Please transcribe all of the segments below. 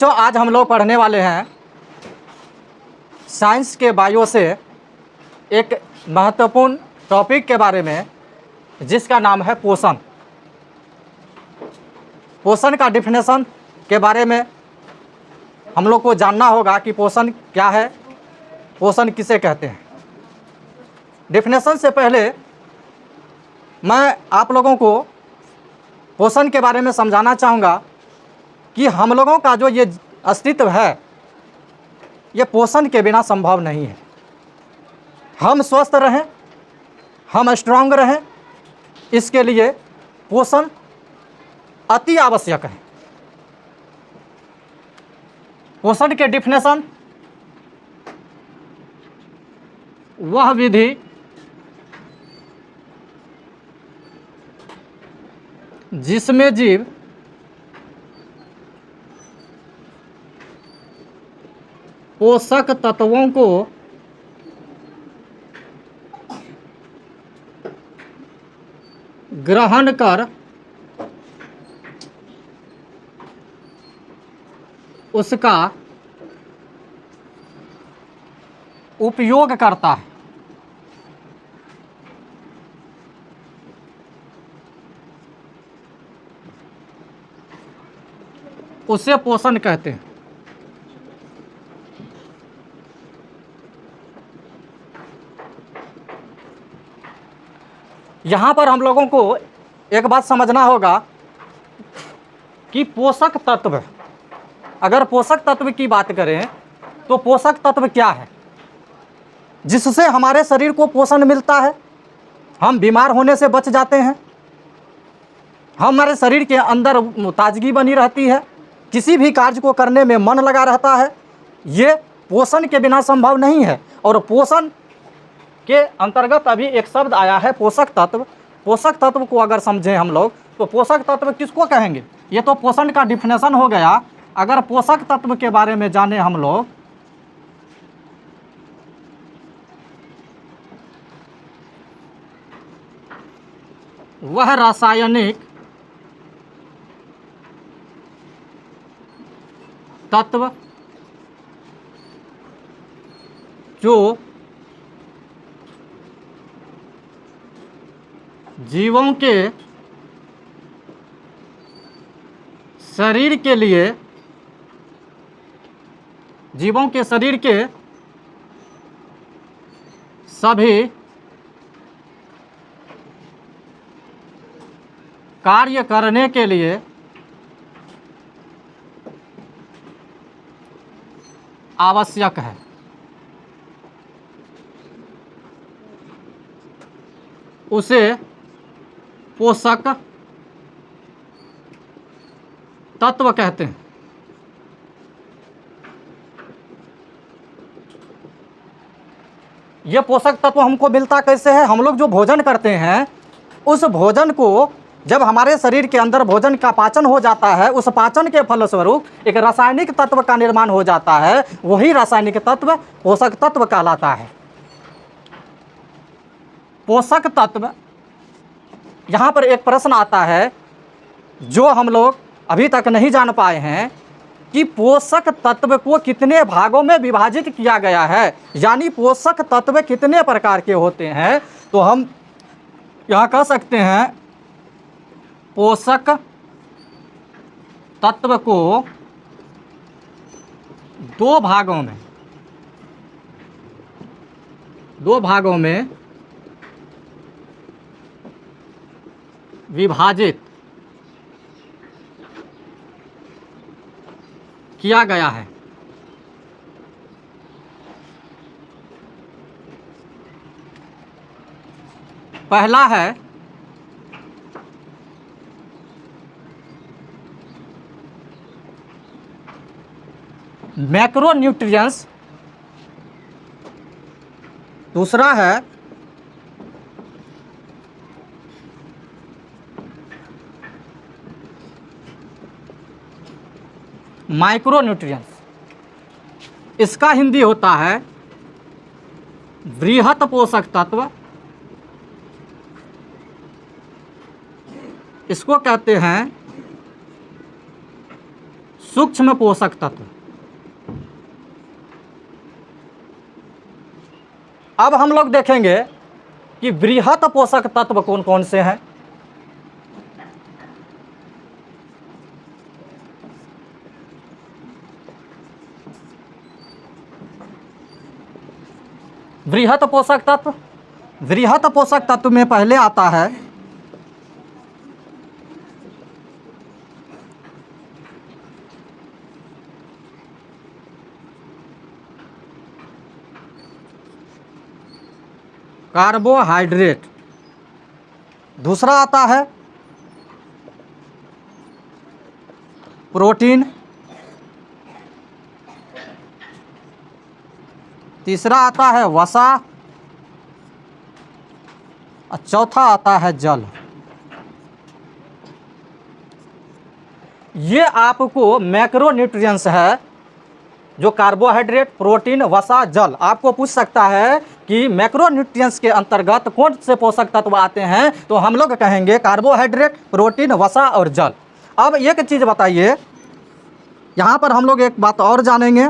तो आज हम लोग पढ़ने वाले हैं साइंस के बायो से एक महत्वपूर्ण टॉपिक के बारे में, जिसका नाम है पोषण। पोषण का डिफिनेशन के बारे में हम लोग को जानना होगा कि पोषण क्या है, पोषण किसे कहते हैं। डिफिनेशन से पहले मैं आप लोगों को पोषण के बारे में समझाना चाहूँगा कि हम लोगों का जो ये अस्तित्व है, ये पोषण के बिना संभव नहीं है। हम स्वस्थ रहें, हम स्ट्रांग रहें, इसके लिए पोषण अति आवश्यक है। पोषण के डिफिनेशन: वह विधि जिसमें जीव पोषक तत्वों को ग्रहण कर उसका उपयोग करता है, उसे पोषण कहते हैं। यहाँ पर हम लोगों को एक बात समझना होगा कि पोषक तत्व, अगर पोषक तत्व की बात करें तो पोषक तत्व क्या है जिससे हमारे शरीर को पोषण मिलता है, हम बीमार होने से बच जाते हैं, हमारे शरीर के अंदर ताजगी बनी रहती है, किसी भी कार्य को करने में मन लगा रहता है। ये पोषण के बिना संभव नहीं है। और पोषण के अंतर्गत अभी एक शब्द आया है पोषक तत्व। पोषक तत्व को अगर समझें हम लोग तो पोषक तत्व किसको कहेंगे? ये तो पोषण का डिफिनेशन हो गया। अगर पोषक तत्व के बारे में जाने हम लोग, वह रासायनिक तत्व जो जीवों के शरीर के लिए, जीवों के शरीर के सभी कार्य करने के लिए आवश्यक है। उसे पोषक तत्व कहते हैं। ये पोषक तत्व हमको मिलता कैसे है? हम लोग जो भोजन करते हैं, उस भोजन को जब हमारे शरीर के अंदर भोजन का पाचन हो जाता है, उस पाचन के फलस्वरूप एक रासायनिक तत्व का निर्माण हो जाता है। वही रासायनिक तत्व पोषक तत्व कहलाता है। पोषक तत्व, यहाँ पर एक प्रश्न आता है जो हम लोग अभी तक नहीं जान पाए हैं कि पोषक तत्व को कितने भागों में विभाजित किया गया है, यानी पोषक तत्व कितने प्रकार के होते हैं। तो हम यहाँ कह सकते हैं पोषक तत्व को दो भागों में विभाजित किया गया है। पहला है मैक्रोन्यूट्रिएंट्स, दूसरा है माइक्रोन्यूट्रिएंट्स। इसका हिंदी होता है बृहत पोषक तत्व, इसको कहते हैं सूक्ष्म पोषक तत्व। अब हम लोग देखेंगे कि बृहत पोषक तत्व कौन कौन से हैं। बृहत पोषक तत्व, बृहत पोषक तत्व में पहले आता है कार्बोहाइड्रेट, दूसरा आता है प्रोटीन, तीसरा आता है वसा और चौथा आता है जल। ये आपको मैक्रोन्यूट्रिएंट्स है, जो कार्बोहाइड्रेट, प्रोटीन, वसा, जल। आपको पूछ सकता है कि मैक्रोन्यूट्रिएंट्स के अंतर्गत कौन से पोषक तत्व आते हैं, तो हम लोग कहेंगे कार्बोहाइड्रेट, प्रोटीन, वसा और जल। अब एक चीज़ बताइए, यहाँ पर हम लोग एक बात और जानेंगे।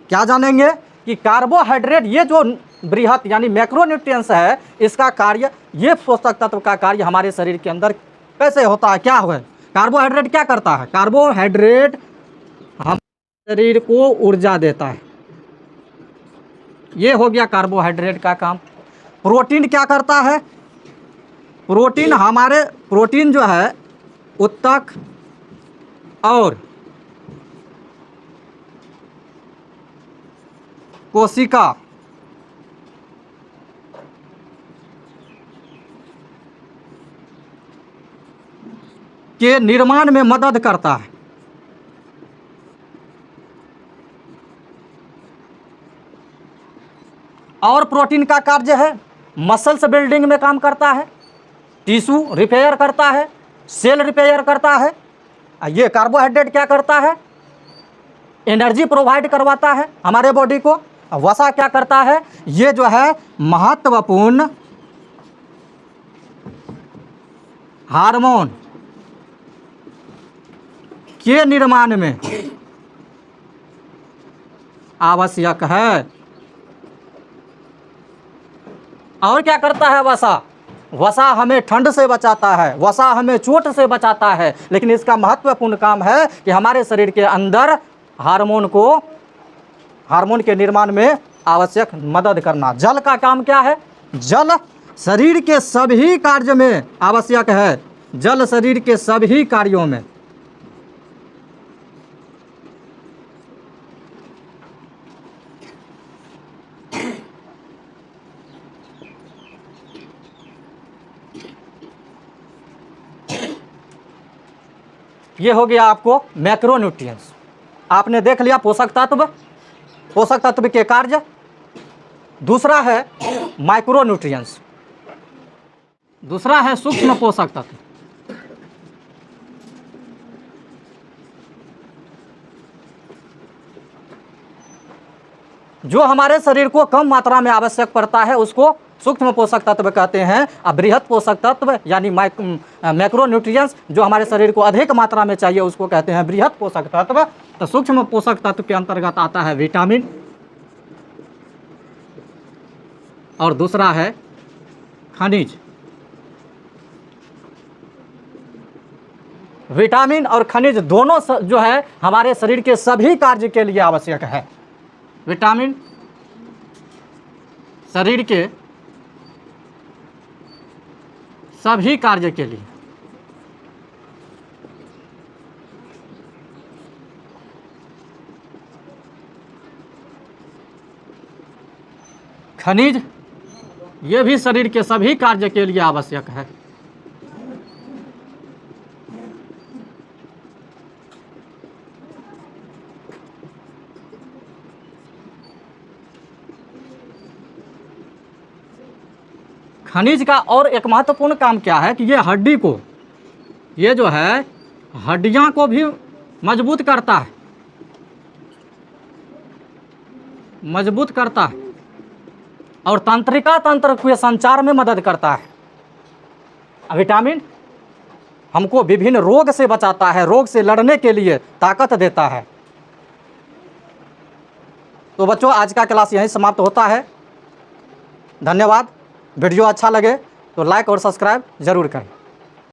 क्या जानेंगे कि कार्बोहाइड्रेट, ये जो बृहत यानी मैक्रोन्यूट्रिएंट्स है, इसका कार्य, ये पोषक तत्व का कार्य हमारे शरीर के अंदर कैसे होता है, क्या है। कार्बोहाइड्रेट क्या करता है? कार्बोहाइड्रेट हम शरीर को ऊर्जा देता है, ये हो गया कार्बोहाइड्रेट का काम। प्रोटीन क्या करता है? प्रोटीन हमारे, प्रोटीन जो है उत्तक और कोशिका के निर्माण में मदद करता है। और प्रोटीन का कार्य है मसल्स बिल्डिंग में काम करता है, टिश्यू रिपेयर करता है, सेल रिपेयर करता है। ये कार्बोहाइड्रेट क्या करता है? एनर्जी प्रोवाइड करवाता है हमारे बॉडी को। वसा क्या करता है? ये जो है महत्वपूर्ण हार्मोन के निर्माण में आवश्यक है। और क्या करता है वसा? वसा हमें ठंड से बचाता है, वसा हमें चोट से बचाता है, लेकिन इसका महत्वपूर्ण काम है कि हमारे शरीर के अंदर हार्मोन को, हार्मोन के निर्माण में आवश्यक मदद करना। जल का काम क्या है? जल शरीर के सभी कार्य में आवश्यक है, जल शरीर के सभी कार्यों में। ये हो गया आपको मैक्रोन्यूट्रिएंट्स। आपने देख लिया पोषक तत्व, पोषक तत्व के कार्य। दूसरा है माइक्रोन्यूट्रिएंट्स, दूसरा है सूक्ष्म पोषक तत्व। जो हमारे शरीर को कम मात्रा में आवश्यक पड़ता है उसको सूक्ष्म पोषक तत्व कहते हैं। और बृहत पोषक तत्व यानी मैक्रोन्यूट्रिएंट्स जो हमारे शरीर को अधिक मात्रा में चाहिए उसको कहते हैं बृहत पोषक तत्व। तो सूक्ष्म पोषक तत्व के अंतर्गत आता है विटामिन, और दूसरा है खनिज। विटामिन और खनिज दोनों जो है हमारे शरीर के सभी कार्य के लिए आवश्यक है। विटामिन शरीर के सभी कार्य के लिए, खनिज ये भी शरीर के सभी कार्य के लिए आवश्यक है। खनिज का और एक महत्वपूर्ण काम क्या है कि ये हड्डी को, ये जो है हड्डियां को भी मजबूत करता है, मजबूत करता है, और तंत्रिका तंत्र के संचार में मदद करता है। विटामिन हमको विभिन्न रोग से बचाता है, रोग से लड़ने के लिए ताकत देता है। तो बच्चों, आज का क्लास यहीं समाप्त होता है। धन्यवाद। वीडियो अच्छा लगे तो लाइक और सब्सक्राइब ज़रूर करें।